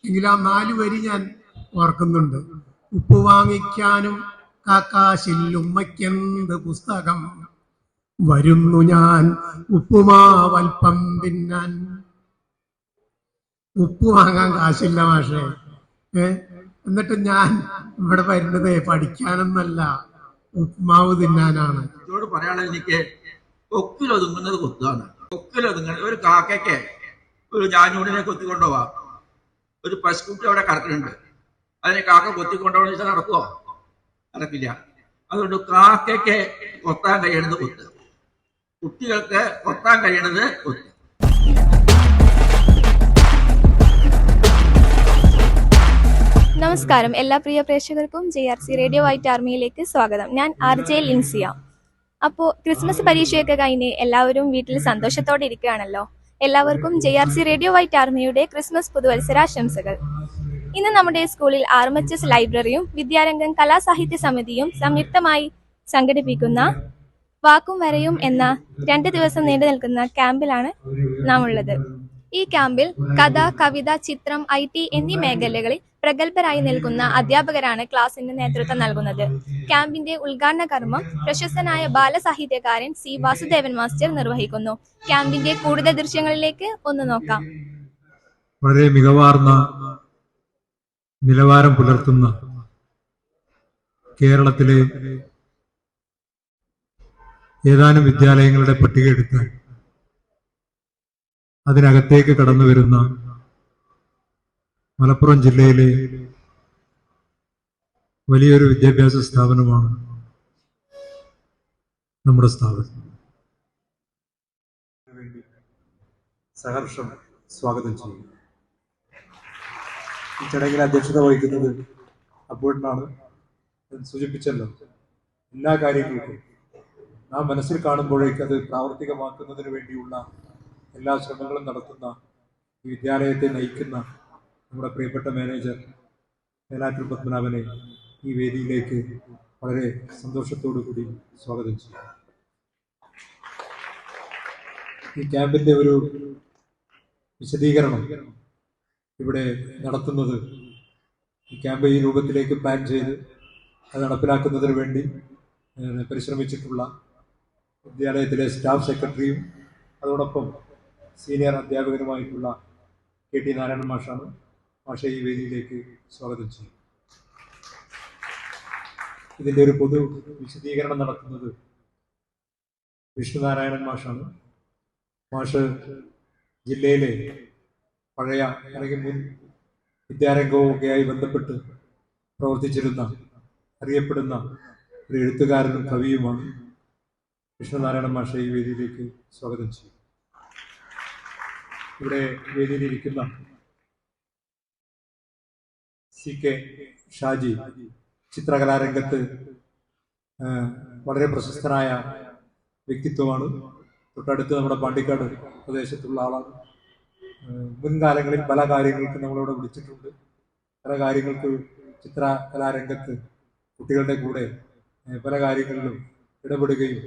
എങ്കിലും ആ 4 വരി ഞാൻ ഓർക്കുന്നുണ്ട്. ഉപ്പ് വാങ്ങിക്കാനും കാക്കാശിൽ ഉമ്മയ്ക്കെന്ത് പുസ്തകം, വരുന്നു ഞാൻ ഉപ്പുമാവൽപ്പം തിന്നാൻ. ഉപ്പ് വാങ്ങാൻ കാശില്ല മാഷേ. എന്നിട്ട് ഞാൻ ഇവിടെ വരുന്നത് പഠിക്കാനൊന്നല്ല, ഉപ്മാവ് തിന്നാനാണ്. ഇതോട് പറയാനുള്ളത് എനിക്ക് ഒക്കിലൊതുങ്ങുന്നത് കൊത്താണ്. ഒക്കിലൊതുങ്ങുന്നത് ഒരു കാക്കയ്ക്ക് ഒരു ഞാഞ്ഞൂടിനെ കൊത്തിക്കൊണ്ടുപോവാം. ഒരു പശുക്കുട്ടി അവിടെ കിടക്കുന്നുണ്ട്, അതിനെ കാക്ക കൊത്തിക്കൊണ്ടുപോകണം വെച്ചാൽ നടക്കുവോ? നടക്കില്ല. അതുകൊണ്ട് കാക്കയ്ക്ക് കൊത്താൻ കഴിയണത് കൊത്ത്, കുട്ടികൾക്ക് കൊത്താൻ കഴിയണത് കൊത്ത്. നമസ്കാരം, എല്ലാ പ്രിയ പ്രേക്ഷകർക്കും JRC റേഡിയോ വൈറ്റ് ആർമിയിലേക്ക് സ്വാഗതം. ഞാൻ RJ ലിൻസിയ. അപ്പോൾ ക്രിസ്മസ് പരീക്ഷയൊക്കെ കഴിഞ്ഞ് എല്ലാവരും വീട്ടിൽ സന്തോഷത്തോടെ ഇരിക്കുകയാണല്ലോ. എല്ലാവർക്കും JRC റേഡിയോ വൈറ്റ് ആർമിയുടെ ക്രിസ്മസ് പുതുവത്സരാശംസകൾ. ഇന്ന് നമ്മുടെ സ്കൂളിൽ RMHS ലൈബ്രറിയും വിദ്യാരംഗം കലാസാഹിത്യ സമിതിയും സംയുക്തമായി സംഘടിപ്പിക്കുന്ന വാക്കും വരയും എന്ന 2 ദിവസം നീണ്ടു നിൽക്കുന്ന ക്യാമ്പിലാണ് നാം ഉള്ളത്. ഈ ക്യാമ്പിൽ കഥ, കവിത, ചിത്രം, IT എന്നീ മേഖലകളിൽ പ്രഗത്ഭരായി നിൽക്കുന്ന അധ്യാപകരാണ് ക്ലാസിന് നേതൃത്വം നൽകുന്നത്. ക്യാമ്പിന്റെ ഉദ്ഘാടന കർമ്മം പ്രശസ്തനായ ബാലസാഹിത്യകാരൻ C. വാസുദേവൻ മാസ്റ്റർ നിർവഹിക്കുന്നു. ക്യാമ്പിന്റെ കൂടുതൽ ദൃശ്യങ്ങളിലേക്ക് ഒന്ന് നോക്കാം. വളരെ മികവാർന്ന നിലവാരം പുലർത്തുന്ന കേരളത്തിലെ ഏതാനും വിദ്യാലയങ്ങളുടെ പട്ടിക എടുത്താൽ അതിനകത്തേക്ക് കടന്നു വരുന്ന മലപ്പുറം ജില്ലയിലെ വലിയൊരു വിദ്യാഭ്യാസ സ്ഥാപനമാണ് നമ്മുടെ സ്ഥാപനം. സഹർഷം സ്വാഗതം ചെയ്യുന്നു. ഈ ചടങ്ങിൽ അധ്യക്ഷത വഹിക്കുന്നത് അപ്പോഴാണ് സൂചിപ്പിച്ചല്ലോ, എല്ലാ കാര്യങ്ങൾക്കും നാം മനസ്സിൽ കാണുമ്പോഴേക്ക് അത് പ്രാവർത്തികമാക്കുന്നതിന് വേണ്ടിയുള്ള എല്ലാ ശ്രമങ്ങളും നടത്തുന്ന ഈ വിദ്യാലയത്തെ നയിക്കുന്ന നമ്മുടെ പ്രിയപ്പെട്ട മാനേജർ മേലാറ്റൂർ പത്മനാഭനെ ഈ വേദിയിലേക്ക് വളരെ സന്തോഷത്തോടു കൂടി സ്വാഗതം ചെയ്യും. ഈ ക്യാമ്പിന്റെ ഒരു വിശദീകരണം ഇവിടെ നടത്തുന്നത്, ഈ ക്യാമ്പ് ഈ രൂപത്തിലേക്ക് പ്ലാൻ ചെയ്ത് അത് നടപ്പിലാക്കുന്നതിന് വേണ്ടി പരിശ്രമിച്ചിട്ടുള്ള വിദ്യാലയത്തിലെ സ്റ്റാഫ് സെക്രട്ടറിയും അതോടൊപ്പം സീനിയർ അധ്യാപകരുമായിട്ടുള്ള KT നാരായണൻ മാഷാണ്. മാഷെ ഈ വേദിയിലേക്ക് സ്വാഗതം ചെയ്യും. ഇതിൻ്റെ ഒരു പൊതു വിശദീകരണം നടത്തുന്നത് വിഷ്ണുനാരായണൻ മാഷാണ്. മാഷ് ജില്ലയിലെ പഴയ അല്ലെങ്കിൽ മുൻ വിദ്യാരംഗവുമൊക്കെയായി ബന്ധപ്പെട്ട് പ്രവർത്തിച്ചിരുന്ന അറിയപ്പെടുന്ന ഒരു എഴുത്തുകാരനും കവിയുമാണ്. വിഷ്ണുനാരായണൻ മാഷെ ഈ വേദിയിലേക്ക് സ്വാഗതം ചെയ്യും. ഇവിടെ വേദിയിലിരിക്കുന്ന CK ഷാജി ചിത്രകലാരംഗത്ത് വളരെ പ്രശസ്തനായ വ്യക്തിത്വമാണ്. തൊട്ടടുത്ത് നമ്മുടെ പാണ്ടിക്കാട് പ്രദേശത്തുള്ള ആളാണ്. മുൻകാലങ്ങളിൽ പല കാര്യങ്ങൾക്ക് നമ്മളിവിടെ വിളിച്ചിട്ടുണ്ട്. പല കാര്യങ്ങൾക്ക് ചിത്രകലാരംഗത്ത് കുട്ടികളുടെ കൂടെ പല കാര്യങ്ങളിലും ഇടപെടുകയും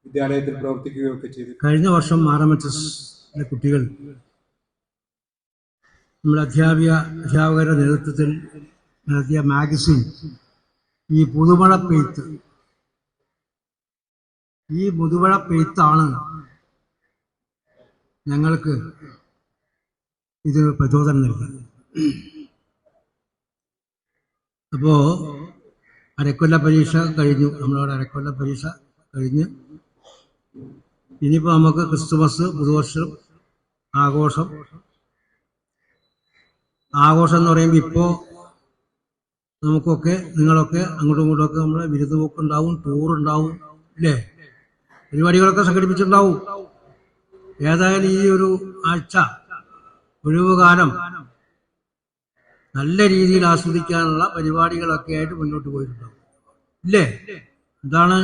വിദ്യാലയത്തിൽ പ്രവർത്തിക്കുകയും ഒക്കെ ചെയ്തു. കഴിഞ്ഞ വർഷം RMHS കുട്ടികൾ നമ്മുടെ അധ്യാപകരുടെ നേതൃത്വത്തിൽ നടത്തിയ മാഗസിൻ ഈ പുതുമഴ പെയ്ത്താണ് ഞങ്ങൾക്ക് ഇതിന് പ്രചോദനം നൽകുന്നത്. അപ്പോൾ അരക്കൊല്ല പരീക്ഷ കഴിഞ്ഞു. നമ്മളവിടെ അരക്കൊല്ല പരീക്ഷ കഴിഞ്ഞ് ഇനിയിപ്പോൾ നമുക്ക് ക്രിസ്തുമസ്, പുതുവർഷം ആഘോഷം എന്ന് പറയുമ്പോൾ ഇപ്പോൾ നമുക്കൊക്കെ നിങ്ങളൊക്കെ അങ്ങോട്ടും ഇങ്ങോട്ടുമൊക്കെ നമ്മളെ വിരുന്നുപോക്കുണ്ടാവും, ടൂറുണ്ടാവും, അല്ലേ? പരിപാടികളൊക്കെ സംഘടിപ്പിച്ചിട്ടുണ്ടാവും. ഏതായാലും ഈ ഒരു ആഴ്ച ഒഴിവുകാലം നല്ല രീതിയിൽ ആസ്വദിക്കാനുള്ള പരിപാടികളൊക്കെ ആയിട്ട് മുന്നോട്ട് പോയിട്ടുണ്ടാവും, ഇല്ലേ? എന്താണ്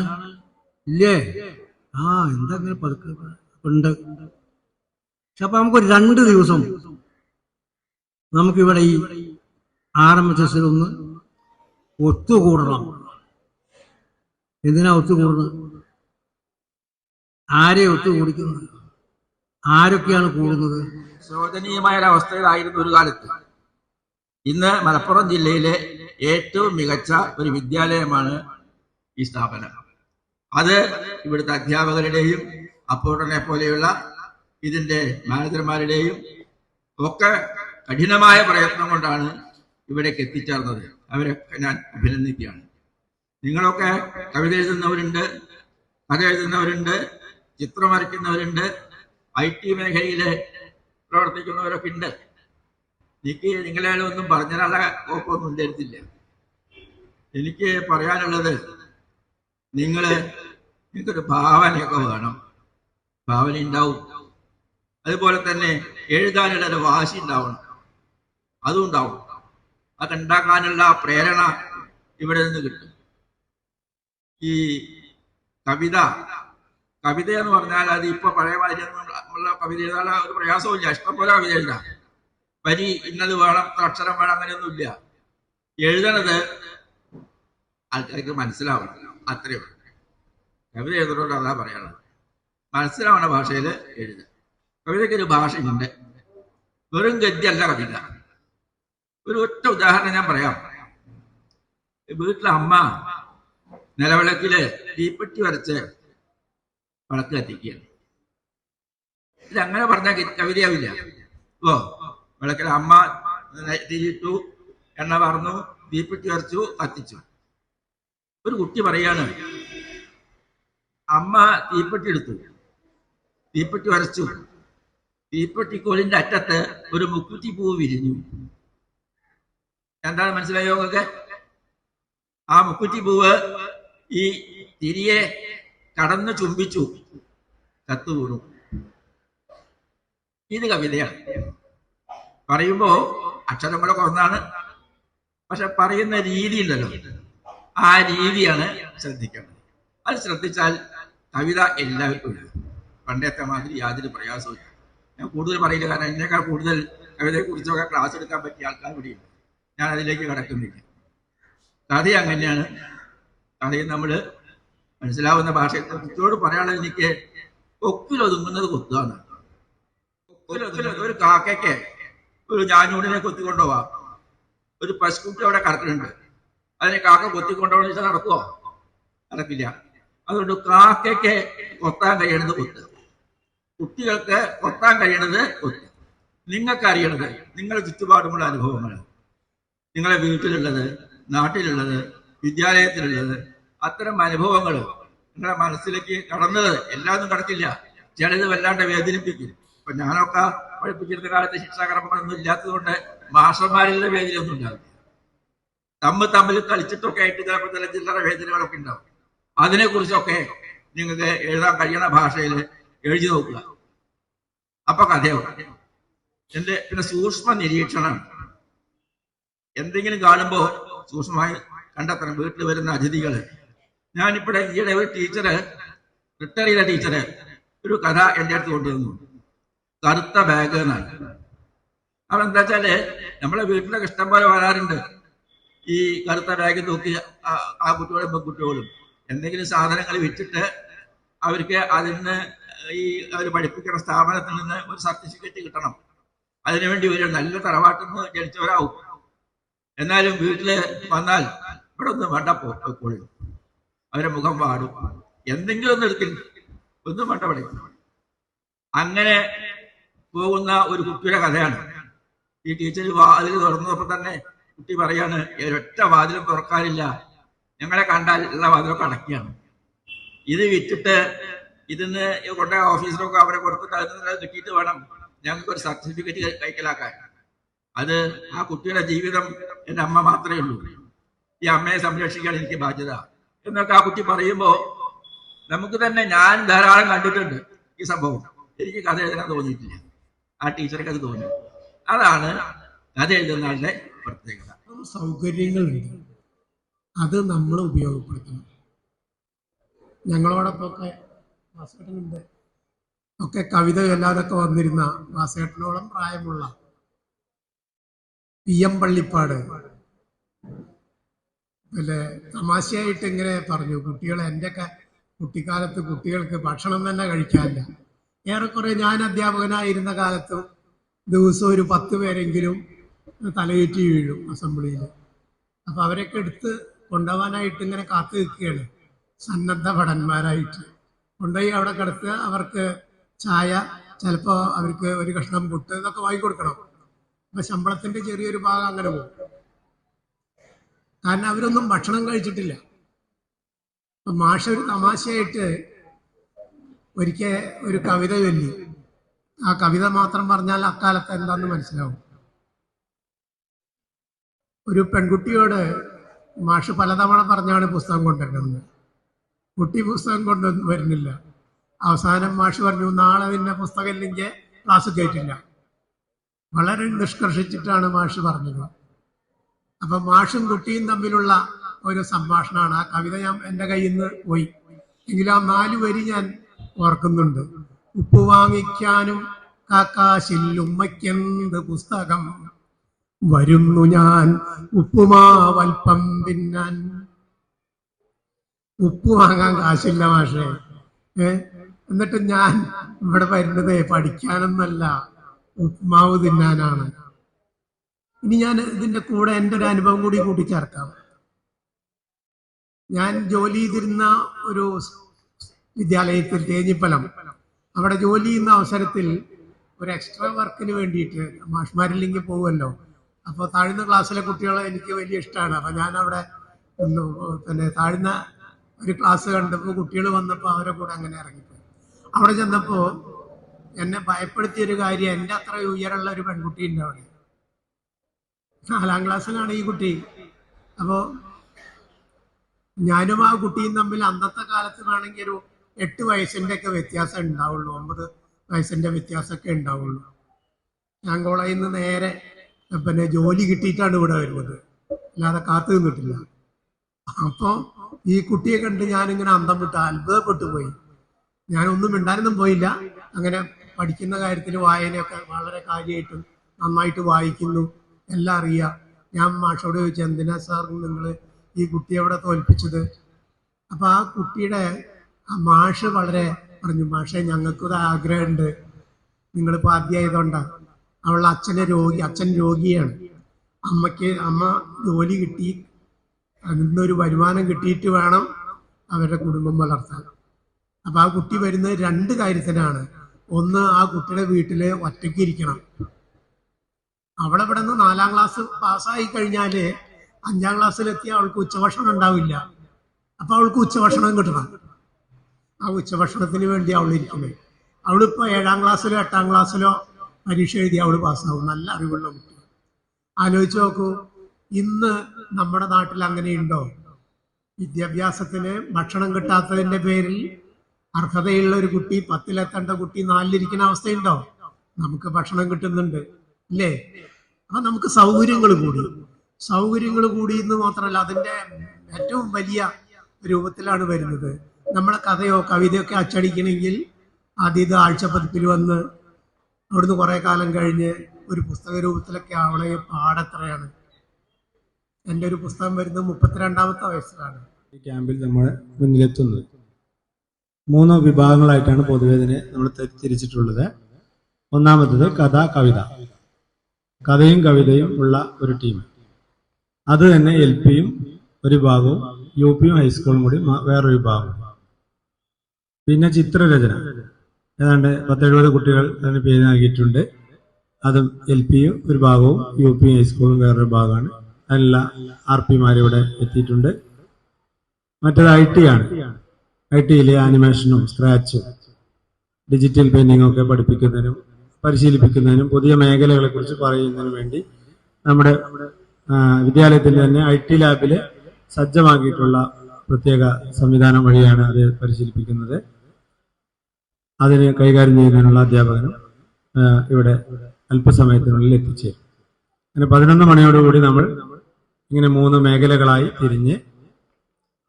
ഇല്ലേ? എന്തെങ്കിലും പതുക്കെ ഉണ്ട്. പക്ഷെ അപ്പൊ നമുക്കൊരു 2 ദിവസം നമുക്കിവിടെ ഈ RMHS ഒന്ന് ഒത്തുകൂടണം. എന്തിനാ ഒത്തുകൂടുന്നത്? ആരെ ഒത്തുകൂടിക്കുന്നത്? ആരൊക്കെയാണ് കൂടുന്നത്? ശോചനീയമായ അവസ്ഥയിലായിരുന്നു ഒരു കാലത്ത്. ഇന്ന് മലപ്പുറം ജില്ലയിലെ ഏറ്റവും മികച്ച ഒരു വിദ്യാലയമാണ് ഈ സ്ഥാപനം. അത് ഇവിടുത്തെ അധ്യാപകരുടെയും അപ്പോട്ടനെ പോലെയുള്ള ഇതിൻ്റെ മാനേജർമാരുടെയും ഒക്കെ കഠിനമായ പ്രയത്നം കൊണ്ടാണ് ഇവിടേക്ക് എത്തിച്ചേർന്നത്. അവരൊക്കെ ഞാൻ അഭിനന്ദിക്കുകയാണ്. നിങ്ങളൊക്കെ കവിത എഴുതുന്നവരുണ്ട്, കഥ എഴുതുന്നവരുണ്ട്, ചിത്രം വരയ്ക്കുന്നവരുണ്ട്, IT മേഖലയിൽ പ്രവർത്തിക്കുന്നവരൊക്കെ ഉണ്ട്. എനിക്ക് നിങ്ങളെയൊന്നും പറഞ്ഞാലുള്ള കുഴപ്പമൊന്നും ഉണ്ടായിരുന്നില്ല. എനിക്ക് പറയാനുള്ളത്, നിങ്ങൾക്കൊരു ഭാവനയൊക്കെ വേണം. ഭാവന ഉണ്ടാവും. അതുപോലെ തന്നെ എഴുതാനുള്ള ഒരു വാശി ഉണ്ടാവണം, അതും ഉണ്ടാവും. അത് ഉണ്ടാക്കാനുള്ള പ്രേരണ ഇവിടെ നിന്ന് കിട്ടും. ഈ കവിത എന്ന് പറഞ്ഞാൽ അത് ഇപ്പൊ പഴയ ഉള്ള കവിത എഴുതാനുള്ള ഒരു പ്രയാസവും ഇഷ്ടംപോലെ കവിത എഴുതാം. വരി ഇന്നത് വേണം, അക്ഷരം വേണം, അങ്ങനെയൊന്നുമില്ല. എഴുതണത് ആൾക്കാർക്ക് മനസ്സിലാവണം, അത്രയേ ഉള്ളൂ. കവിത എഴുതുന്നതുകൊണ്ട് അതാ പറയാനുള്ളത്. മനസ്സിലാവുന്ന ഭാഷയിൽ എഴുതുക. കവിതയ്ക്ക് ഒരു ഭാഷയുണ്ട്, വെറും ഗദ്യമല്ല കവിത. ഒരു ഒറ്റ ഉദാഹരണം ഞാൻ പറയാം. വീട്ടിലെ അമ്മ നിലവിളക്കില് തീപ്പെട്ടി വരച്ച് വിളക്ക് കത്തിക്കുകയാണ്. ഇതങ്ങനെ പറഞ്ഞാൽ കവിതയാവില്ല. വിളക്കിൽ അമ്മ തിരിയിട്ടു, എണ്ണ പറന്നു, തീപ്പെട്ടി വരച്ചു, കത്തിച്ചു. ഒരു കുട്ടി പറയാണ്, അമ്മ തീപ്പെട്ടി എടുത്തു, തീപ്പെട്ടി വരച്ചു, തീപ്പെട്ടിക്കോലിന്റെ അറ്റത്ത് ഒരു മുക്കുറ്റി പൂവ് വിരിഞ്ഞു. എന്താണ് മനസ്സിലായോ നിങ്ങൾക്ക്? ആ മുക്കുറ്റി പൂവ് ഈ തിരിയെ കടന്നു ചുംബിച്ചു, കത്തു വീണു. ഇത് കവിതയാണ്. പറയുമ്പോ അക്ഷരങ്ങളൊക്കെ ഒന്നാണ്, പക്ഷെ പറയുന്ന രീതി ഉണ്ടല്ലോ, ആ രീതിയാണ് ശ്രദ്ധിക്കേണ്ടത്. അത് ശ്രദ്ധിച്ചാൽ കവിത എല്ലാവർക്കും ഉണ്ട്. പണ്ടത്തെ മാതിരി യാതൊരു പ്രയാസവും. ഞാൻ കൂടുതൽ പറയില്ല, കാരണം എന്നേക്കാൾ കൂടുതൽ കവിതയെക്കുറിച്ചൊക്കെ ക്ലാസ് എടുക്കാൻ പറ്റിയ ആൾക്കാർ ഇവിടെയുണ്ട്. ഞാൻ അതിലേക്ക് കടക്കുന്നില്ല. കഥ അങ്ങനെയാണ്. കഥയും നമ്മൾ മനസ്സിലാവുന്ന ഭാഷയിൽ കുട്ടിയോട് പറയാനുള്ളത്, എനിക്ക് കൊക്കിലൊതുങ്ങുന്നത് കൊത്താണ്. ഒരു കാക്കയ്ക്ക് ഒരു ഞാഞ്ഞൂടിനെ കൊത്തിക്കൊണ്ടുപോവാം. ഒരു പശുക്കുട്ടി അവിടെ കറക്കുന്നുണ്ട്, അതിനെ കാക്ക കൊത്തിക്കൊണ്ടുപോകണമെന്ന് വെച്ചാൽ നടക്കുമോ? നടക്കില്ല. അതുകൊണ്ട് കാക്കയ്ക്ക് കൊത്താൻ കഴിയണത് കൊത്ത്, കുട്ടികൾക്ക് കൊത്താൻ കഴിയണത് കൊത്ത്. നിങ്ങൾക്ക് അറിയണത് നിങ്ങളുടെ ചുറ്റുപാടുമുള്ള അനുഭവങ്ങൾ, നിങ്ങളെ വീട്ടിലുള്ളത്, നാട്ടിലുള്ളത്, വിദ്യാലയത്തിലുള്ളത്, അത്തരം അനുഭവങ്ങൾ നിങ്ങളുടെ മനസ്സിലേക്ക് കടന്നത്. എല്ലാവരും കടക്കില്ല, ചിലത് വല്ലാണ്ട് വേദനിപ്പിക്കും. ഇപ്പൊ ഞാനൊക്കെ പഠിപ്പിച്ചിരുന്ന കാലത്ത് ശിക്ഷാക്രമങ്ങളൊന്നും ഇല്ലാത്തതുകൊണ്ട് മാഷന്മാരുടെ വേദനയൊന്നും ഉണ്ടാവില്ല. തമ്മിൽ കളിച്ചിട്ടൊക്കെ ആയിട്ട് ചിലപ്പോൾ ചില ചില്ലറ വേദനകളൊക്കെ ഉണ്ടാവും. അതിനെക്കുറിച്ചൊക്കെ നിങ്ങൾക്ക് എഴുതാൻ കഴിയണ ഭാഷയിൽ എഴുതി നോക്കുക, അപ്പൊ കഥയാവും. പിന്നെ സൂക്ഷ്മ നിരീക്ഷണം. എന്തെങ്കിലും കാണുമ്പോൾ സൂക്ഷ്മമായി കണ്ടെത്തണം. വീട്ടിൽ വരുന്ന അതിഥികള്, ഞാനിവിടെ ഈയിടെ ഒരു ടീച്ചറ്, റിട്ടയർ ചെയ്ത ടീച്ചറ് ഒരു കഥ എൻ്റെ അടുത്ത് കൊണ്ടുവന്നു. കറുത്ത ബാഗ് എന്നാണ്. അതെന്താ വെച്ചാല് നമ്മളെ വീട്ടിലൊക്കെ ഇഷ്ടം പോലെ വരാറുണ്ട്. ഈ കറുത്ത ബാഗ് നോക്കി ആ കുട്ടികളും പെൺകുട്ടികളും എന്തെങ്കിലും സാധനങ്ങൾ വിറ്റിട്ട് അവർക്ക് അതിന് ഈ അവർ പഠിപ്പിക്കുന്ന സ്ഥാപനത്തിൽ നിന്ന് ഒരു സർട്ടിഫിക്കറ്റ് കിട്ടണം. അതിനുവേണ്ടി ഒരു നല്ല തറവാട്ടിൽ നിന്ന് ജനിച്ചവരാവും. എന്നാലും വീട്ടില് വന്നാൽ ഇവിടെ ഒന്നും വേണ്ട പോയിക്കോളും, അവരെ മുഖം പാടും, എന്തെങ്കിലും ഒന്നും എടുക്കില്ല, ഒന്നും വേണ്ട പഠിക്കും. അങ്ങനെ പോകുന്ന ഒരു കുട്ടിയുടെ കഥയാണ്. ഈ ടീച്ചർ വാതിൽ തുറന്നപ്പോൾ തന്നെ കുട്ടി പറയാണ്, ഒരൊറ്റ വാതിലും തുറക്കാനില്ല, ഞങ്ങളെ കണ്ടാൽ ഉള്ള വാതിലൊക്കെ അടക്കുകയാണ്. ഇത് വിറ്റിട്ട് ഇതിന്ന് കൊണ്ട ഓഫീസിലൊക്കെ അവരെ കൊടുത്തിട്ട് അതിന് കിട്ടിയിട്ട് വേണം ഞങ്ങൾക്ക് ഒരു സർട്ടിഫിക്കറ്റ് കൈക്കലാക്കാൻ. അത് ആ കുട്ടിയുടെ ജീവിതം എൻ്റെ അമ്മ മാത്രമേ ഉള്ളൂ, ഈ അമ്മയെ സംരക്ഷിക്കാൻ എനിക്ക് ബാധ്യത എന്നൊക്കെ ആ കുട്ടി പറയുമ്പോൾ നമുക്ക് തന്നെ, ഞാൻ ധാരാളം കണ്ടിട്ടുണ്ട് ഈ സംഭവം. എനിക്ക് കഥ എഴുതാൻ തോന്നിയിട്ടില്ല, ആ ടീച്ചർക്ക് അത് തോന്നി. അതാണ് കഥ എഴുതുന്ന ആളുടെ പ്രത്യേകത. സൗകര്യങ്ങളുണ്ട്, അത് നമ്മൾ ഉപയോഗപ്പെടുത്തണം. ഞങ്ങളോടൊപ്പമൊക്കെ വാസേട്ടനുണ്ട്, ഒക്കെ കവിത എല്ലാവരൊക്കെ വന്നിരുന്ന വാസേട്ടനോളം പ്രായമുള്ള PM പള്ളിപ്പാട് പിന്നെ തമാശയായിട്ട് ഇങ്ങനെ പറഞ്ഞു, കുട്ടികളെ എൻ്റെയൊക്കെ കുട്ടിക്കാലത്ത് കുട്ടികൾക്ക് ഭക്ഷണം തന്നെ കഴിക്കാനില്ല. ഏറെക്കുറെ ഞാൻ അധ്യാപകനായിരുന്ന കാലത്തും ദിവസം ഒരു 10 പേരെങ്കിലും തലയേറ്റി വീഴും അസംബ്ലിയിൽ. അപ്പോൾ അവരൊക്കെ എടുത്ത് കൊണ്ടുപോകാനായിട്ട് ഇങ്ങനെ കാത്തു നിൽക്കുകയാണ്, സന്നദ്ധ ഭടന്മാരായിട്ട്. കൊണ്ടുപോയി അവിടെ കിടത്തുക, അവർക്ക് ചായ, ചിലപ്പോൾ അവർക്ക് ഒരു കഷ്ണം പുട്ട് ഇതൊക്കെ വാങ്ങിക്കൊടുക്കണം. അപ്പം ശമ്പളത്തിൻ്റെ ചെറിയൊരു ഭാഗം അങ്ങനെ പോകും. കാരണം അവരൊന്നും ഭക്ഷണം കഴിച്ചിട്ടില്ല. അപ്പം മാഷ് ഒരു തമാശയായിട്ട് ഒരിക്കൽ ഒരു കവിത ചൊല്ലി. ആ കവിത മാത്രം പറഞ്ഞാൽ അക്കാലത്ത് എന്താണെന്ന് മനസ്സിലാവും. ഒരു പെൺകുട്ടിയോട് മാഷ് പലതവണ പറഞ്ഞാണ് പുസ്തകം കൊണ്ടുവരണമെന്ന്. കുട്ടി പുസ്തകം കൊണ്ടൊന്നും വരുന്നില്ല. അവസാനം മാഷ് പറഞ്ഞു, നാളെ നിന്നെ പുസ്തകം ഇല്ലെങ്കിൽ ക്ലാസ് കയറ്റില്ല. വളരെ നിഷ്കർഷിച്ചിട്ടാണ് മാഷ് പറഞ്ഞത്. അപ്പം മാഷും കുട്ടിയും തമ്മിലുള്ള ഒരു സംഭാഷണമാണ്. ആ കവിത ഞാൻ എൻ്റെ കയ്യിൽ നിന്ന് പോയി, എങ്കിലും ആ 4 വരി ഞാൻ ഓർക്കുന്നുണ്ട്. ഉപ്പ് വാങ്ങിക്കാനും കാക്കാശിൽ ഉമ്മയ്ക്കെന്ത് പുസ്തകം, വരുന്നു ഞാൻ ഉപ്പുമാവൽപ്പം തിന്നാൻ. ഉപ്പ് വാങ്ങാൻ കാശില്ല മാഷേ. എന്നിട്ട് ഞാൻ ഇവിടെ വരുന്നത് പഠിക്കാനൊന്നല്ല, ഉപ്പുമാവ് തിന്നാനാണ്. ഇനി ഞാൻ ഇതിൻ്റെ കൂടെ എൻ്റെ ഒരു അനുഭവം കൂടി കൂട്ടിച്ചേർക്കാം. ഞാൻ ജോലി ചെയ്തിരുന്ന ഒരു വിദ്യാലയത്തിൽ, തേഞ്ഞിപ്പലം, അവിടെ ജോലി ചെയ്യുന്ന അവസരത്തിൽ ഒരു എക്സ്ട്രാ വർക്കിന് വേണ്ടിയിട്ട് മാഷ്മാരില്ലെങ്കിൽ പോകുമല്ലോ. അപ്പോൾ താഴ്ന്ന ക്ലാസ്സിലെ കുട്ടികളെ എനിക്ക് വലിയ ഇഷ്ടമാണ്. അപ്പോൾ ഞാൻ അവിടെ പിന്നെ താഴ്ന്ന ഒരു ക്ലാസ് കണ്ടപ്പോൾ കുട്ടികൾ വന്നപ്പോൾ അവരെ കൂടെ അങ്ങനെ ഇറങ്ങിപ്പോയി. അവിടെ ചെന്നപ്പോൾ എന്നെ ഭയപ്പെടുത്തിയൊരു കാര്യം, എൻ്റെ അത്ര ഉയരമുള്ള ഒരു പെൺകുട്ടി ഉണ്ട് അവിടെ. 4ാം ക്ലാസ്സിലാണ് ഈ കുട്ടി. അപ്പോൾ ഞാനും ആ കുട്ടിയും തമ്മിൽ അന്നത്തെ കാലത്ത് വേണമെങ്കിൽ ഒരു 8 വയസ്സിൻ്റെ ഒക്കെ വ്യത്യാസം ഉണ്ടാവുള്ളൂ, 9 വയസ്സിൻ്റെ വ്യത്യാസമൊക്കെ ഉണ്ടാവുള്ളൂ. ഞാൻ കോളേജിൽ നിന്ന് നേരെ പിന്നെ ജോലി കിട്ടിയിട്ടാണ് ഇവിടെ വരുന്നത്, അല്ലാതെ കാത്തു നിന്നിട്ടില്ല. അപ്പോൾ ഈ കുട്ടിയെ കണ്ട് ഞാനിങ്ങനെ അന്തം വിട്ട് അത്ഭുതപ്പെട്ടു പോയി. ഞാനൊന്നും മിണ്ടാനൊന്നും പോയില്ല. അങ്ങനെ പഠിക്കുന്ന കാര്യത്തിൽ വായനയൊക്കെ വളരെ കാര്യമായിട്ടും നന്നായിട്ട് വായിക്കുന്നു, എല്ലാം അറിയാം. ഞാൻ മാഷോട് ചോദിച്ചു, എന്തിനാ സാർ നിങ്ങൾ ഈ കുട്ടിയെ അവിടെ തോൽപ്പിച്ചത്? അപ്പോൾ ആ കുട്ടിയുടെ മാഷ് വളരെ പറഞ്ഞു, മാഷെ ഞങ്ങൾക്കൊരു ആഗ്രഹമുണ്ട്, നിങ്ങളിപ്പോൾ ആദ്യമായതുകൊണ്ടാണ്. അവളുടെ അച്ഛൻ രോഗിയാണ്. അമ്മ ജോലി കിട്ടി അതിന്നൊരു വരുമാനം കിട്ടിയിട്ട് വേണം അവരുടെ കുടുംബം വളർത്താൻ. അപ്പോൾ ആ കുട്ടി വരുന്നത് 2 കാര്യത്തിനാണ്. ഒന്ന്, ആ കുട്ടിയുടെ വീട്ടിൽ ഒറ്റയ്ക്ക് ഇരിക്കണം. അവിടെ ഇവിടെ നിന്ന് 4ാം ക്ലാസ് പാസ്സായി കഴിഞ്ഞാൽ 5ാം ക്ലാസ്സിലെത്തിയ അവൾക്ക് ഉച്ചഭക്ഷണം ഉണ്ടാവില്ല. അപ്പോൾ അവൾക്ക് ഉച്ചഭക്ഷണം കിട്ടണം. ആ ഉച്ചഭക്ഷണത്തിന് വേണ്ടി അവൾ ഇരിക്കുന്നത്. അവളിപ്പോൾ 7ാം ക്ലാസ്സിലോ 8ാം ക്ലാസ്സിലോ പരീക്ഷ എഴുതി അവൾ പാസ്സാവും. നല്ല അറിവുള്ള കുട്ടി. ആലോചിച്ച് നോക്കൂ, ഇന്ന് നമ്മുടെ നാട്ടിൽ അങ്ങനെയുണ്ടോ? വിദ്യാഭ്യാസത്തിന് ഭക്ഷണം കിട്ടാത്തതിൻ്റെ പേരിൽ അർഹതയുള്ള ഒരു കുട്ടി 10-ലെത്തേണ്ട കുട്ടി 4-ലിരിക്കുന്ന അവസ്ഥയുണ്ടോ? നമുക്ക് ഭക്ഷണം കിട്ടുന്നുണ്ട്, അല്ലേ? അപ്പം നമുക്ക് സൗകര്യങ്ങൾ കൂടി എന്ന് മാത്രമല്ല, അതിൻ്റെ ഏറ്റവും വലിയ രൂപത്തിലാണ് വരുന്നത്. നമ്മളെ കഥയോ കവിതയൊക്കെ അച്ചടിക്കണമെങ്കിൽ ആദ്യം ഇത് ആഴ്ചപ്പതിപ്പിൽ വന്ന് അവിടുന്ന് കുറേ കാലം കഴിഞ്ഞ് ഒരു പുസ്തക രൂപത്തിലൊക്കെ ആവണമെങ്കിൽ പാടെത്രയാണ്. എൻ്റെ ഒരു പുസ്തകം വരുന്നത് 32ാമത്തെ വയസ്സിലാണ്. ഈ ക്യാമ്പിൽ നമ്മൾ മുന്നിലെത്തുന്നത് 3 വിഭാഗങ്ങളായിട്ടാണ് പൊതുവെ ഇതിനെ നമ്മൾ തിരിച്ചിട്ടുള്ളത്. ഒന്നാമത്തത് കഥ, കവിത. കഥയും കവിതയും ഉള്ള ഒരു ടീം. അത് തന്നെ LPയും ഒരു ഭാഗവും UPയും ഹൈസ്കൂളും കൂടി വേറൊരു വിഭാഗവും. പിന്നെ ചിത്രരചന, ഏതാണ്ട് 10-70 കുട്ടികൾ അതിന് പേര് നൽകിയിട്ടുണ്ട്. അതും LPയും ഒരു ഭാഗവും UPയും ഹൈസ്കൂളും വേറൊരു ഭാഗമാണ്. അതിനുള്ള RPമാർ ഇവിടെ എത്തിയിട്ടുണ്ട്. മറ്റേത് IT ആണ്. IT-യിലെ ആനിമേഷനും സ്ക്രാച്ചും ഡിജിറ്റൽ പെയിന്റിങ്ങും ഒക്കെ പഠിപ്പിക്കുന്നതിനും പരിശീലിപ്പിക്കുന്നതിനും പുതിയ മേഖലകളെ കുറിച്ച് പറയുന്നതിനും വേണ്ടി നമ്മുടെ വിദ്യാലയത്തിൽ തന്നെ IT ലാബിൽ സജ്ജമാക്കിയിട്ടുള്ള പ്രത്യേക സംവിധാനം വഴിയാണ് അത് പരിശീലിപ്പിക്കുന്നത്. അതിന് കൈകാര്യം ചെയ്യുന്നതിനുള്ള അധ്യാപകനും ഇവിടെ അല്പസമയത്തിനുള്ളിൽ എത്തിച്ചേരും. അങ്ങനെ 11 മണിയോടുകൂടി നമ്മൾ ഇങ്ങനെ 3 മേഖലകളായി തിരിഞ്ഞ്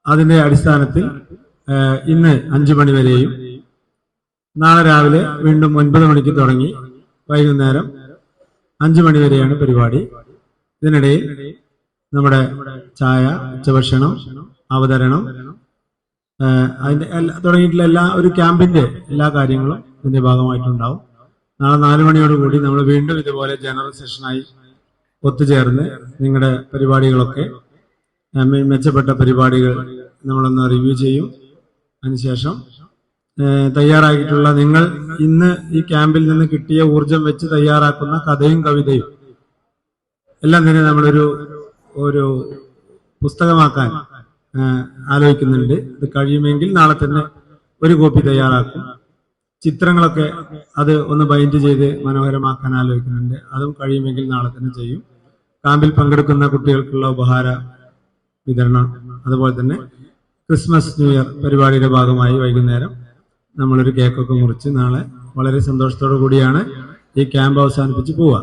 അതിന്റെ അടിസ്ഥാനത്തിൽ ഇന്ന് 5 മണി വരെയും നാളെ രാവിലെ വീണ്ടും 9 മണിക്ക് തുടങ്ങി വൈകുന്നേരം 5 മണി വരെയാണ് പരിപാടി. ഇതിനിടയിൽ നമ്മുടെ ചായ, ഉച്ചഭക്ഷണം, അവതരണം, അതിന്റെ തുടങ്ങിയിട്ടുള്ള ഒരു ക്യാമ്പിന്റെ എല്ലാ കാര്യങ്ങളും ഇതിന്റെ ഭാഗമായിട്ടുണ്ടാവും. നാളെ 4 മണിയോടുകൂടി നമ്മൾ വീണ്ടും ഇതുപോലെ ജനറൽ സെഷനായി ഒത്തുചേർന്ന് നിങ്ങളുടെ പരിപാടികളൊക്കെ മെച്ചപ്പെട്ട പരിപാടികൾ നമ്മളൊന്ന് റിവ്യൂ ചെയ്യും. അതിനുശേഷം തയ്യാറാക്കിയിട്ടുള്ള നിങ്ങൾ ഇന്ന് ഈ ക്യാമ്പിൽ നിന്ന് കിട്ടിയ ഊർജം വെച്ച് തയ്യാറാക്കുന്ന കഥയും കവിതയും എല്ലാം തന്നെ നമ്മളൊരു പുസ്തകമാക്കാൻ ആലോചിക്കുന്നുണ്ട്. ഇത് കഴിയുമെങ്കിൽ നാളെ തന്നെ ഒരു കോപ്പി തയ്യാറാക്കും. ചിത്രങ്ങളൊക്കെ അത് ഒന്ന് ബൈൻഡ് ചെയ്ത് മനോഹരമാക്കാൻ ആലോചിക്കുന്നുണ്ട്. അതും കഴിയുമെങ്കിൽ നാളെ തന്നെ ചെയ്യും. ക്യാമ്പിൽ പങ്കെടുക്കുന്ന കുട്ടികൾക്കുള്ള ഉപഹാര വിതരണം, അതുപോലെ തന്നെ ക്രിസ്മസ് ന്യൂ ഇയർ പരിപാടിയുടെ ഭാഗമായി വൈകുന്നേരം നമ്മളൊരു കേക്കൊക്കെ മുറിച്ച് നാളെ വളരെ സന്തോഷത്തോടു കൂടിയാണ് ഈ ക്യാമ്പ് അവസാനിപ്പിച്ച് പോവുക.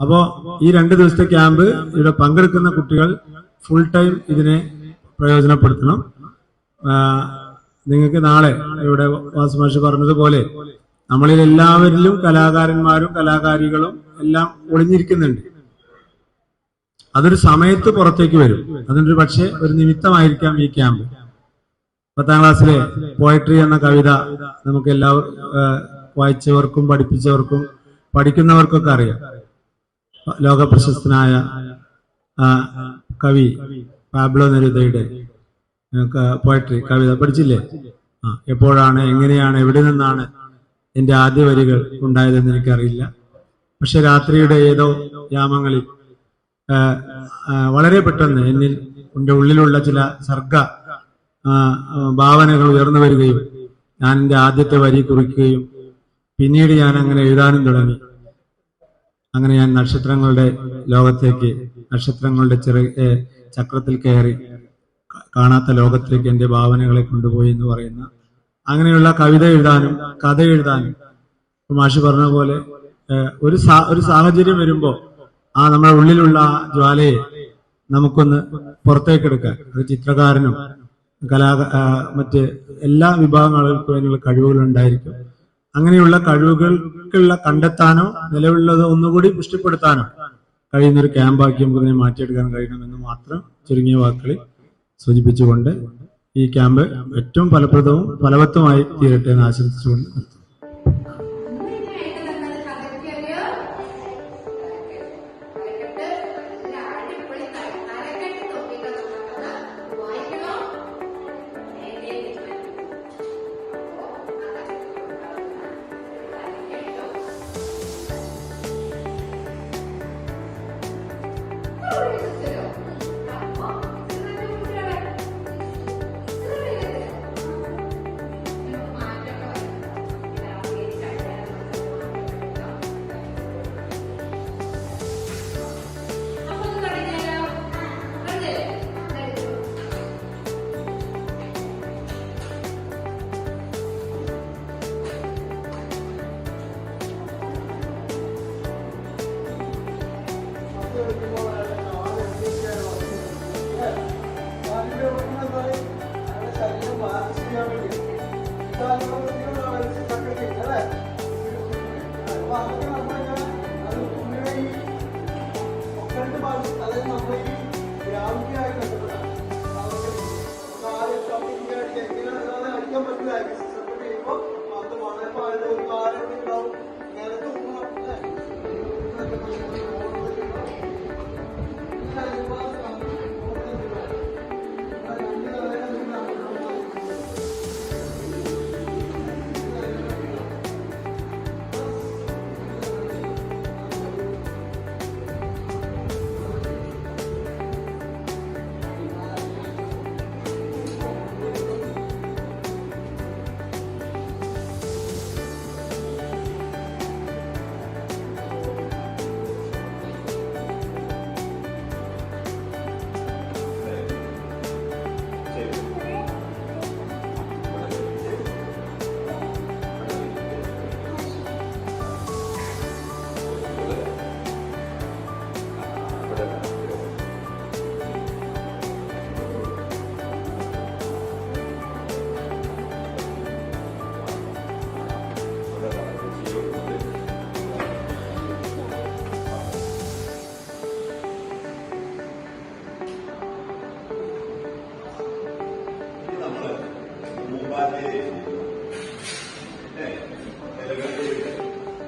അപ്പോൾ ഈ 2 ദിവസത്തെ ക്യാമ്പ് ഇവിടെ പങ്കെടുക്കുന്ന കുട്ടികൾ ഫുൾ ടൈം ഇതിനെ പ്രയോജനപ്പെടുത്തണം. നിങ്ങൾക്ക് നാളെ ഇവിടെ വാസുമാഷ് പറഞ്ഞതുപോലെ നമ്മളിൽ എല്ലാവരിലും കലാകാരന്മാരും കലാകാരികളും എല്ലാം ഒളിഞ്ഞിരിക്കുന്നുണ്ട്. അതൊരു സമയത്ത് പുറത്തേക്ക് വരും. അതിനൊരു പക്ഷേ ഒരു നിമിത്തമായിരിക്കാം ഈ ക്യാമ്പ്. 10ാം ക്ലാസ്സിലെ പോയട്രി എന്ന കവിത നമുക്ക് എല്ലാവരും വായിച്ചവർക്കും പഠിപ്പിച്ചവർക്കും പഠിക്കുന്നവർക്കൊക്കെ അറിയാം. ലോകപ്രശസ്തനായ കവി പാബ്ലോ നെരൂദയുടെ പോയട്രി കവിത പഠിച്ചില്ലേ? എപ്പോഴാണ്, എങ്ങനെയാണ്, എവിടെ നിന്നാണ് എൻ്റെ ആദ്യ വരികൾ ഉണ്ടായതെന്ന് എനിക്കറിയില്ല. പക്ഷെ രാത്രിയുടെ ഏതോ യാമങ്ങളിൽ വളരെ പെട്ടെന്ന് എൻ്റെ ഉള്ളിലുള്ള ചില സർഗ ഭാവനകൾ ഉയർന്നു വരികയും ഞാൻ എൻ്റെ ആദ്യത്തെ വരി കുറിക്കുകയും പിന്നീട് ഞാൻ അങ്ങനെ എഴുതാനും തുടങ്ങി. അങ്ങനെ ഞാൻ നക്ഷത്രങ്ങളുടെ ലോകത്തേക്ക്, നക്ഷത്രങ്ങളുടെ ചക്രത്തിൽ കയറി കാണാത്ത ലോകത്തേക്ക് എൻ്റെ ഭാവനകളെ കൊണ്ടുപോയി എന്ന് പറയുന്ന അങ്ങനെയുള്ള കവിത എഴുതാനും കഥ എഴുതാനും മാഷ് പറഞ്ഞ പോലെ ഒരു സാഹചര്യം വരുമ്പോൾ നമ്മുടെ ഉള്ളിലുള്ള ആ ജ്വാലയെ നമുക്കൊന്ന് പുറത്തേക്കെടുക്കാൻ അത് ചിത്രകാരനും മറ്റ് എല്ലാ വിഭാഗം ആളുകൾക്കും അതിനുള്ള കഴിവുകൾ ഉണ്ടായിരിക്കും. അങ്ങനെയുള്ള കഴിവുകൾക്കുള്ള കണ്ടെത്താനോ നിലവിലുള്ളത് ഒന്നുകൂടി പുഷ്ടിപ്പെടുത്താനോ കഴിയുന്ന ഒരു ക്യാമ്പാക്കി നമുക്ക് ഇതിനെ മാറ്റിയെടുക്കാൻ കഴിയണമെന്ന് മാത്രം ചുരുങ്ങിയ വാക്കുകളിൽ സൂചിപ്പിച്ചുകൊണ്ട് ഈ ക്യാമ്പ് ഏറ്റവും ഫലപ്രദവും ഫലവത്തുമായി തീരട്ടെ എന്ന് ആശംസിച്ചുകൊണ്ട് നിർത്തുന്നു.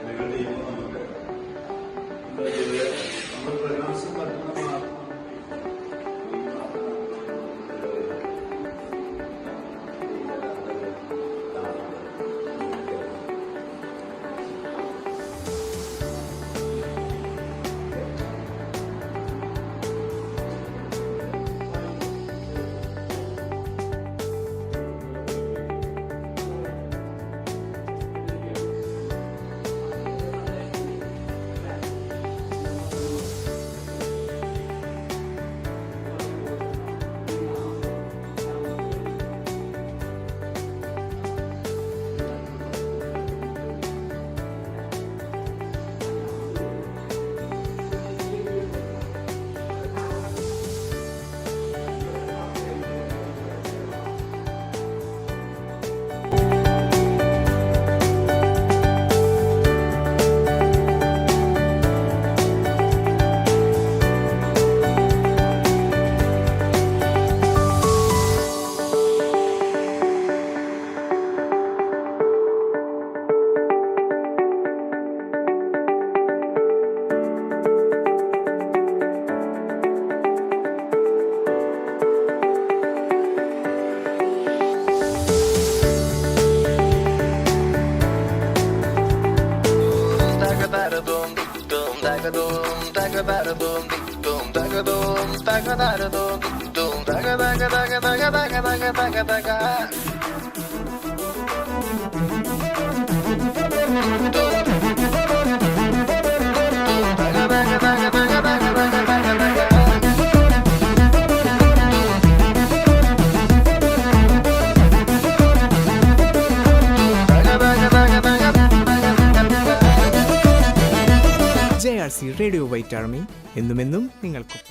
നിലകൾ ചെയ്യുമ്പോൾ നമുക്ക് JRC റേഡിയോ വൈറ്റ് ആർമി എന്നുമെന്നും നിങ്ങൾക്കൊപ്പം.